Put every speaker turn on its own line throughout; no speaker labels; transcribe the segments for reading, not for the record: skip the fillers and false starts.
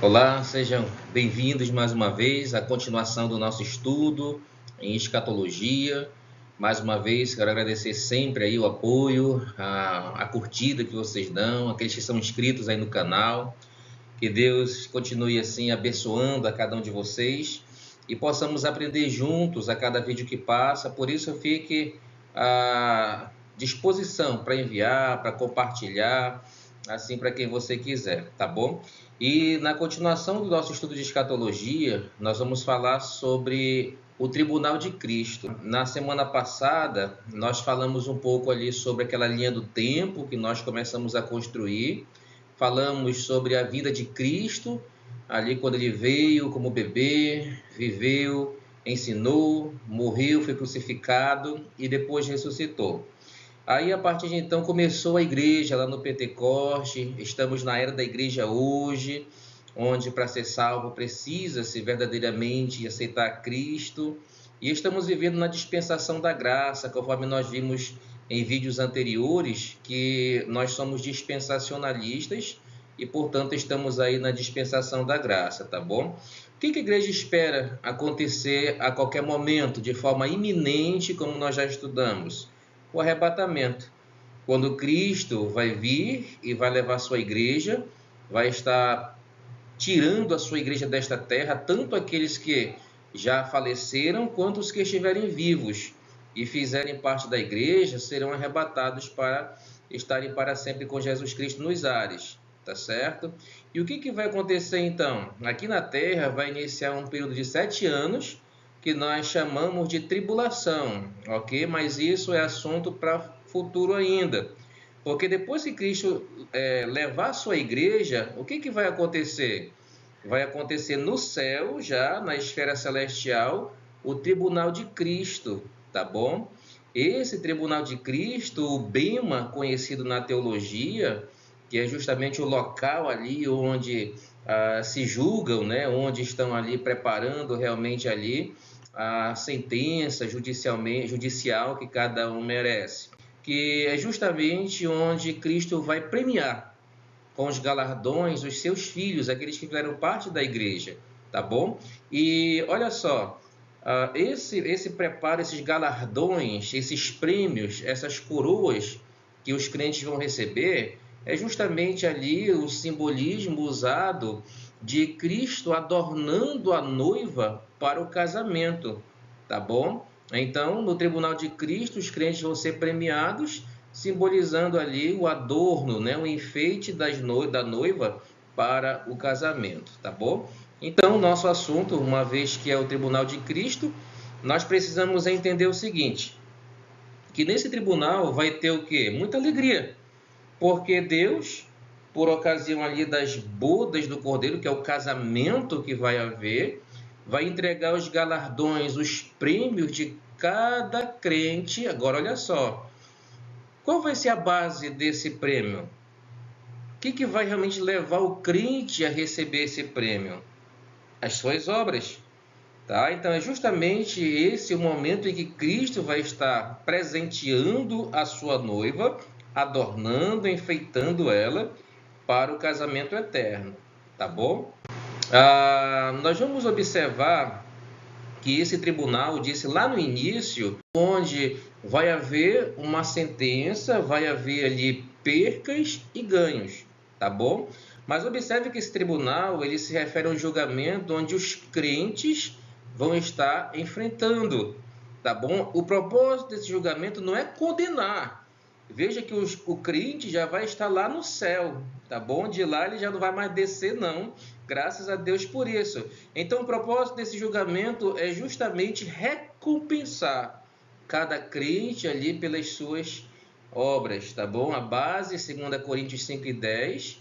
Olá, sejam bem-vindos mais uma vez à continuação do nosso estudo em escatologia. Mais uma vez, quero agradecer sempre aí o apoio, a curtida que vocês dão, aqueles que são inscritos aí no canal. Que Deus continue assim abençoando a cada um de vocês e possamos aprender juntos a cada vídeo que passa. Por isso, fique à disposição para enviar, para compartilhar, assim para quem você quiser, tá bom? E na continuação do nosso estudo de escatologia, nós vamos falar sobre o Tribunal de Cristo. Na semana passada, nós falamos um pouco ali sobre aquela linha do tempo que nós começamos a construir. Falamos sobre a vida de Cristo, ali quando ele veio como bebê, viveu, ensinou, morreu, foi crucificado e depois ressuscitou. Aí, a partir de então, começou a igreja lá no Pentecoste. Estamos na era da igreja hoje, onde para ser salvo precisa-se verdadeiramente aceitar Cristo. E estamos vivendo na dispensação da graça, conforme nós vimos em vídeos anteriores, que nós somos dispensacionalistas e, portanto, estamos aí na dispensação da graça, tá bom? O que a igreja espera acontecer a qualquer momento, de forma iminente, como nós já estudamos? O arrebatamento, quando Cristo vai vir e vai levar a sua igreja, vai estar tirando a sua igreja desta terra, tanto aqueles que já faleceram, quanto os que estiverem vivos e fizerem parte da igreja, serão arrebatados para estarem para sempre com Jesus Cristo nos ares, tá certo? E o que vai acontecer então? Aqui na terra vai iniciar um período de 7 anos, que nós chamamos de tribulação, ok? Mas isso é assunto para futuro ainda. Porque depois que Cristo levar a sua igreja, o que vai acontecer? Vai acontecer no céu, já na esfera celestial, o tribunal de Cristo, tá bom? Esse tribunal de Cristo, o bema, conhecido na teologia, que é justamente o local ali onde se julgam, né? Onde estão ali preparando realmente ali a sentença judicial que cada um merece, que é justamente onde Cristo vai premiar com os galardões os seus filhos, aqueles que fizeram parte da igreja, tá bom? E olha só, esse preparo, esses galardões, esses prêmios, essas coroas que os crentes vão receber, é justamente ali o simbolismo usado de Cristo adornando a noiva para o casamento, tá bom? Então, no tribunal de Cristo, os crentes vão ser premiados, simbolizando ali o adorno, né, o enfeite da noiva para o casamento, tá bom? Então, nosso assunto, uma vez que é o tribunal de Cristo, nós precisamos entender o seguinte, que nesse tribunal vai ter o quê? Muita alegria, porque Deus, por ocasião ali das bodas do Cordeiro, que é o casamento que vai haver, vai entregar os galardões, os prêmios de cada crente. Agora, olha só, qual vai ser a base desse prêmio? O que vai realmente levar o crente a receber esse prêmio? As suas obras. Tá? Então, é justamente esse o momento em que Cristo vai estar presenteando a sua noiva, adornando, enfeitando ela para o casamento eterno. Tá bom? Nós vamos observar que esse tribunal disse lá no início, onde vai haver uma sentença, vai haver ali percas e ganhos, tá bom? Mas observe que esse tribunal, ele se refere a um julgamento onde os crentes vão estar enfrentando, tá bom? O propósito desse julgamento não é condenar. Veja que o crente já vai estar lá no céu, tá bom? De lá ele já não vai mais descer, não. Graças a Deus por isso. Então, o propósito desse julgamento é justamente recompensar cada crente ali pelas suas obras, tá bom? A base, 2 Coríntios 5:10,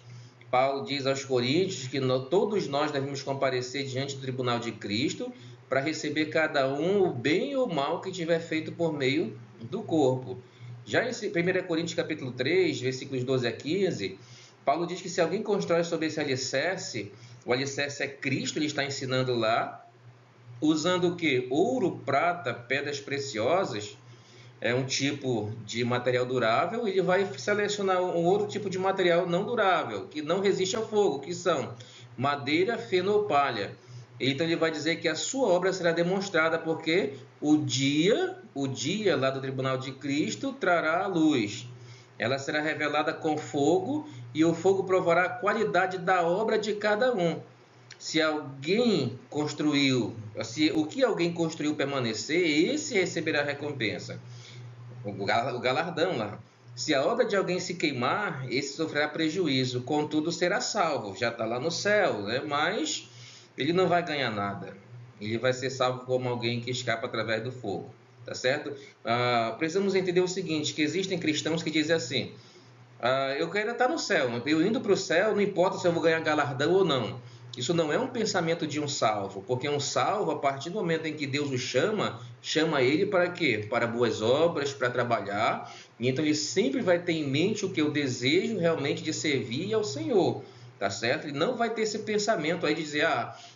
Paulo diz aos coríntios que todos nós devemos comparecer diante do tribunal de Cristo para receber cada um o bem ou o mal que tiver feito por meio do corpo. Já em 1 Coríntios capítulo 3, versículos 12 a 15, Paulo diz que se alguém constrói sobre esse alicerce, o alicerce é Cristo, ele está ensinando lá, usando o que? Ouro, prata, pedras preciosas, é um tipo de material durável, ele vai selecionar um outro tipo de material não durável, que não resiste ao fogo, que são madeira, feno ou palha. Então ele vai dizer que a sua obra será demonstrada, porque o dia lá do tribunal de Cristo trará a luz. Ela será revelada com fogo, e o fogo provará a qualidade da obra de cada um. Se alguém construiu, se o que alguém construiu permanecer, esse receberá a recompensa, o galardão lá. Se a obra de alguém se queimar, esse sofrerá prejuízo, contudo será salvo, já está lá no céu, né? Mas ele não vai ganhar nada. Ele vai ser salvo como alguém que escapa através do fogo, tá certo? Precisamos entender o seguinte, que existem cristãos que dizem assim: eu quero estar no céu, eu indo para o céu, não importa se eu vou ganhar galardão ou não. Isso não é um pensamento de um salvo, porque um salvo, a partir do momento em que Deus o chama ele para quê? Para boas obras, para trabalhar, e então ele sempre vai ter em mente o que eu desejo realmente de servir ao Senhor, tá certo? Ele não vai ter esse pensamento aí de dizer,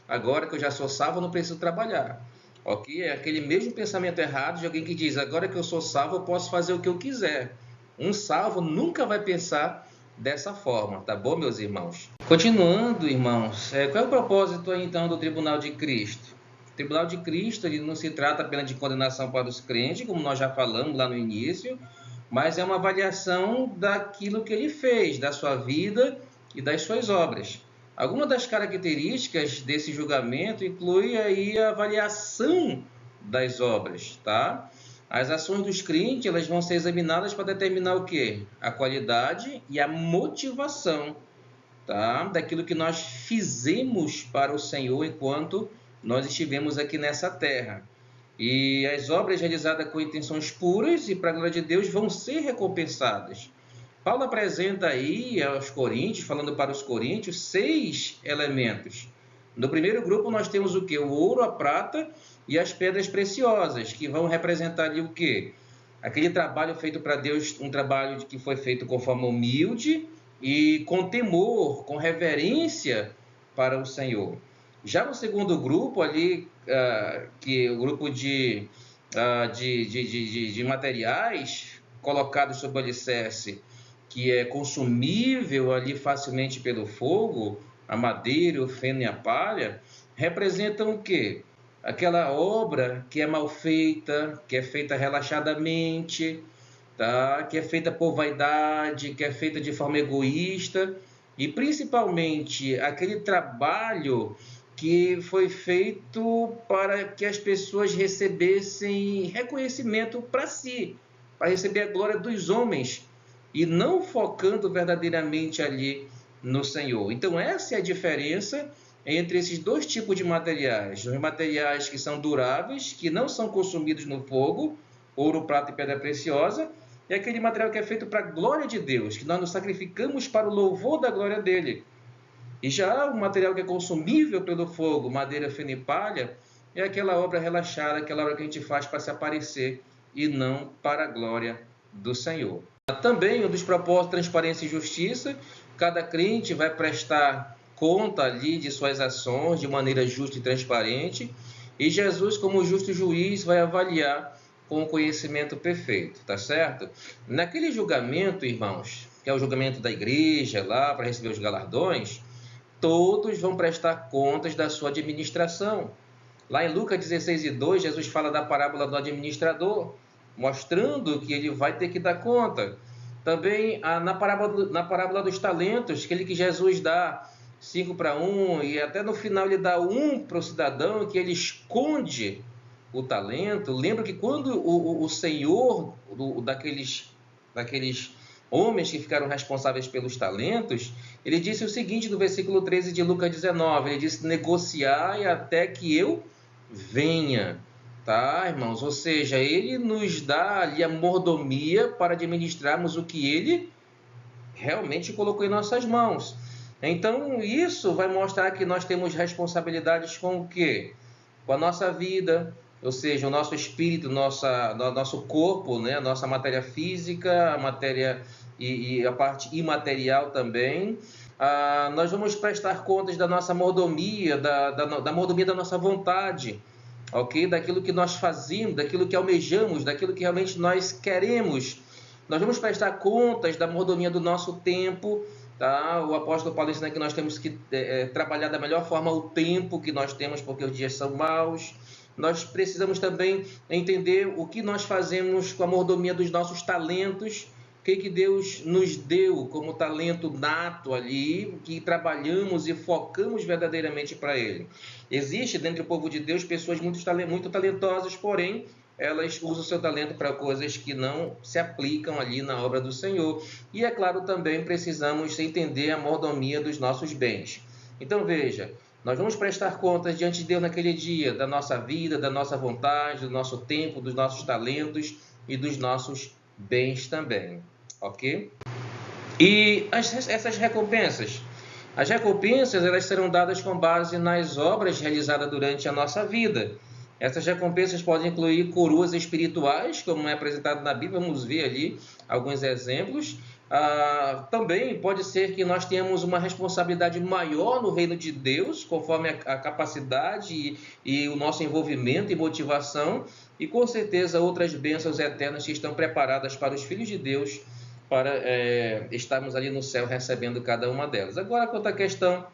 agora que eu já sou salvo, eu não preciso trabalhar. Ok? É aquele mesmo pensamento errado de alguém que diz, agora que eu sou salvo, eu posso fazer o que eu quiser. Um salvo nunca vai pensar dessa forma, tá bom, meus irmãos? Continuando, irmãos, qual é o propósito aí, então, do Tribunal de Cristo? O Tribunal de Cristo, ele não se trata apenas de condenação para os crentes, como nós já falamos lá no início, mas é uma avaliação daquilo que ele fez, da sua vida e das suas obras. Algumas das características desse julgamento inclui aí a avaliação das obras, tá? As ações dos crentes, elas vão ser examinadas para determinar o quê? A qualidade e a motivação, tá? Daquilo que nós fizemos para o Senhor enquanto nós estivemos aqui nessa terra. E as obras realizadas com intenções puras e para a glória de Deus vão ser recompensadas. Paulo apresenta aí aos coríntios, falando para os coríntios, 6 elementos. No primeiro grupo nós temos o quê? O ouro, a prata e as pedras preciosas, que vão representar ali o quê? Aquele trabalho feito para Deus, um trabalho que foi feito com forma humilde e com temor, com reverência para o Senhor. Já no segundo grupo ali, que é o grupo de materiais colocados sob o alicerce, que é consumível ali facilmente pelo fogo, a madeira, o feno e a palha, representam o quê? Aquela obra que é mal feita, que é feita relaxadamente, tá? Que é feita por vaidade, que é feita de forma egoísta, e principalmente aquele trabalho que foi feito para que as pessoas recebessem reconhecimento para si, para receber a glória dos homens, e não focando verdadeiramente ali no Senhor. Então essa é a diferença entre esses dois tipos de materiais. Os materiais que são duráveis, que não são consumidos no fogo, ouro, prata e pedra preciosa, e aquele material que é feito para a glória de Deus, que nós nos sacrificamos para o louvor da glória dele. E já o material que é consumível pelo fogo, madeira, feno e palha, é aquela obra relaxada, aquela obra que a gente faz para se aparecer e não para a glória do Senhor. Também um dos propósitos, transparência e justiça. Cada crente vai prestar conta ali de suas ações de maneira justa e transparente, e Jesus, como justo juiz, vai avaliar com o conhecimento perfeito, tá certo? Naquele julgamento, irmãos, que é o julgamento da igreja lá para receber os galardões, todos vão prestar contas da sua administração. Lá em Lucas 16:2, Jesus fala da parábola do administrador, mostrando que ele vai ter que dar conta. Também na parábola dos talentos, aquele que Jesus dá 5 para 1, e até no final ele dá 1 para o cidadão, que ele esconde o talento. Lembra que quando o senhor daqueles homens que ficaram responsáveis pelos talentos, ele disse o seguinte no versículo 13 de Lucas 19, ele disse, negociai até que eu venha. Tá, irmãos? Ou seja, ele nos dá ali a mordomia para administrarmos o que ele realmente colocou em nossas mãos. Então, isso vai mostrar que nós temos responsabilidades com o quê? Com a nossa vida, ou seja, o nosso espírito, nosso corpo, né? A nossa matéria física, a matéria e a parte imaterial também. Nós vamos prestar contas da nossa mordomia, da mordomia da nossa vontade, ok? Daquilo que nós fazemos, daquilo que almejamos, daquilo que realmente nós queremos. Nós vamos prestar contas da mordomia do nosso tempo, Tá? O apóstolo Paulo ensina que nós temos que trabalhar da melhor forma o tempo que nós temos, porque os dias são maus. Nós precisamos também entender o que nós fazemos com a mordomia dos nossos talentos, o que Deus nos deu como talento nato ali, que trabalhamos e focamos verdadeiramente para Ele. Existe dentro do povo de Deus pessoas muito talentosas, porém elas usam o seu talento para coisas que não se aplicam ali na obra do Senhor. E é claro, também precisamos entender a mordomia dos nossos bens. Então veja, nós vamos prestar contas diante de Deus naquele dia da nossa vida, da nossa vontade, do nosso tempo, dos nossos talentos e dos nossos bens também, ok? E essas recompensas? As recompensas elas serão dadas com base nas obras realizadas durante a nossa vida. Essas recompensas podem incluir coroas espirituais, como é apresentado na Bíblia, vamos ver ali alguns exemplos. Também pode ser que nós tenhamos uma responsabilidade maior no reino de Deus, conforme a capacidade e o nosso envolvimento e motivação, e com certeza outras bênçãos eternas que estão preparadas para os filhos de Deus, para estarmos ali no céu recebendo cada uma delas. Agora, quanto à questão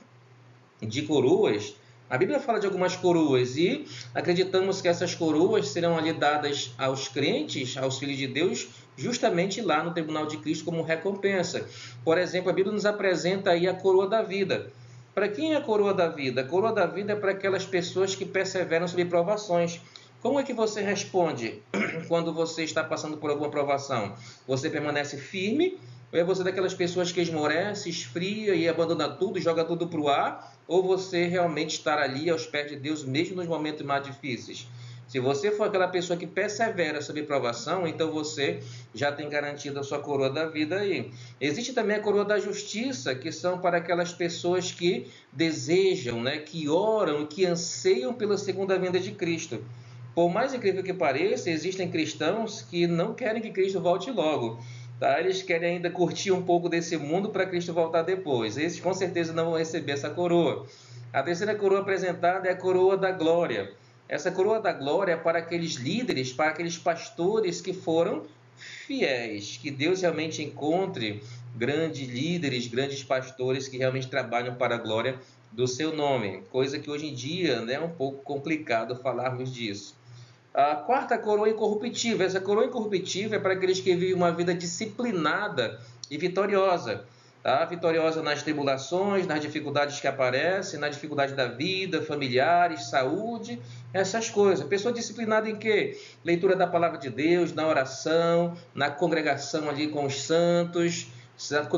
de coroas, a Bíblia fala de algumas coroas e acreditamos que essas coroas serão ali dadas aos crentes, aos filhos de Deus, justamente lá no tribunal de Cristo como recompensa. Por exemplo, a Bíblia nos apresenta aí a coroa da vida. Para quem é a coroa da vida? A coroa da vida é para aquelas pessoas que perseveram sob provações. Como é que você responde quando você está passando por alguma provação? Você permanece firme? Ou é você daquelas pessoas que esmorece, esfria e abandona tudo e joga tudo para o ar? Ou você realmente estar ali aos pés de Deus mesmo nos momentos mais difíceis? Se você for aquela pessoa que persevera sob provação, então você já tem garantido a sua coroa da vida aí. Existe também a coroa da justiça, que são para aquelas pessoas que desejam, que oram, que anseiam pela segunda vinda de Cristo. Por mais incrível que pareça, existem cristãos que não querem que Cristo volte logo. Tá? Eles querem ainda curtir um pouco desse mundo para Cristo voltar depois. Esses com certeza não vão receber essa coroa. A terceira coroa apresentada é a coroa da glória. Essa coroa da glória é para aqueles líderes, para aqueles pastores que foram fiéis. Que Deus realmente encontre grandes líderes, grandes pastores que realmente trabalham para a glória do seu nome. Coisa que hoje em dia é um pouco complicado falarmos disso. A quarta coroa incorruptível. Essa coroa incorruptível é para aqueles que vivem uma vida disciplinada e vitoriosa. Tá? Vitoriosa nas tribulações, nas dificuldades que aparecem, na dificuldade da vida, familiares, saúde, essas coisas. Pessoa disciplinada em quê? Leitura da palavra de Deus, na oração, na congregação ali com os santos,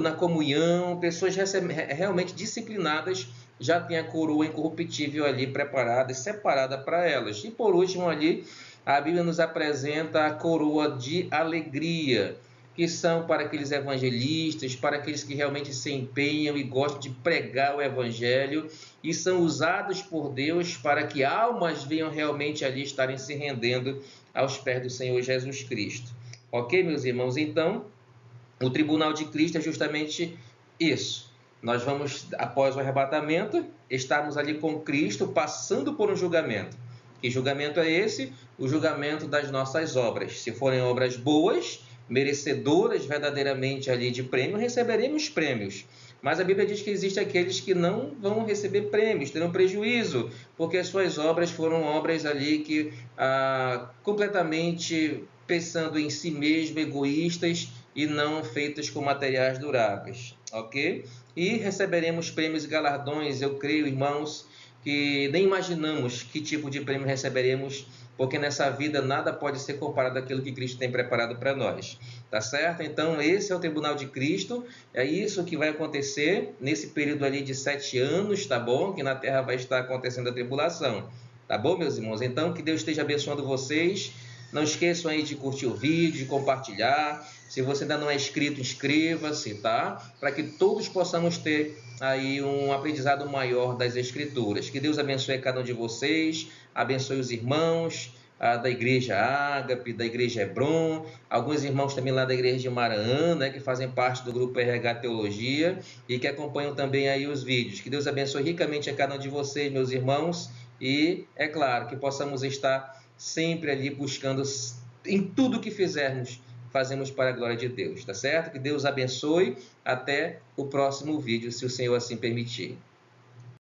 na comunhão. Pessoas realmente disciplinadas já tem a coroa incorruptível ali preparada e separada para elas. E por último ali, a Bíblia nos apresenta a coroa de alegria, que são para aqueles evangelistas, para aqueles que realmente se empenham e gostam de pregar o evangelho e são usados por Deus para que almas venham realmente ali estarem se rendendo aos pés do Senhor Jesus Cristo. Ok, meus irmãos? Então, o tribunal de Cristo é justamente isso. Nós vamos, após o arrebatamento, estarmos ali com Cristo, passando por um julgamento. Que julgamento é esse? O julgamento das nossas obras. Se forem obras boas, merecedoras verdadeiramente ali de prêmio, receberemos prêmios. Mas a Bíblia diz que existem aqueles que não vão receber prêmios, terão prejuízo, porque as suas obras foram obras ali que completamente pensando em si mesmo, egoístas e não feitas com materiais duráveis, ok? E receberemos prêmios e galardões, eu creio, irmãos, que nem imaginamos que tipo de prêmio receberemos, porque nessa vida nada pode ser comparado àquilo que Cristo tem preparado para nós, tá certo? Então esse é o tribunal de Cristo, é isso que vai acontecer nesse período ali de 7 anos, tá bom? Que na terra vai estar acontecendo a tribulação, tá bom, meus irmãos? Então que Deus esteja abençoando vocês, não esqueçam aí de curtir o vídeo, de compartilhar. Se você ainda não é inscrito, inscreva-se, tá? Para que todos possamos ter aí um aprendizado maior das Escrituras. Que Deus abençoe cada um de vocês, abençoe os irmãos da Igreja Ágape, da Igreja Hebron, alguns irmãos também lá da Igreja de Maraã, que fazem parte do grupo RH Teologia e que acompanham também aí os vídeos. Que Deus abençoe ricamente a cada um de vocês, meus irmãos, e é claro que possamos estar sempre ali buscando em tudo que fizermos fazemos para a glória de Deus, tá certo? Que Deus abençoe. Até o próximo vídeo, se o Senhor assim permitir.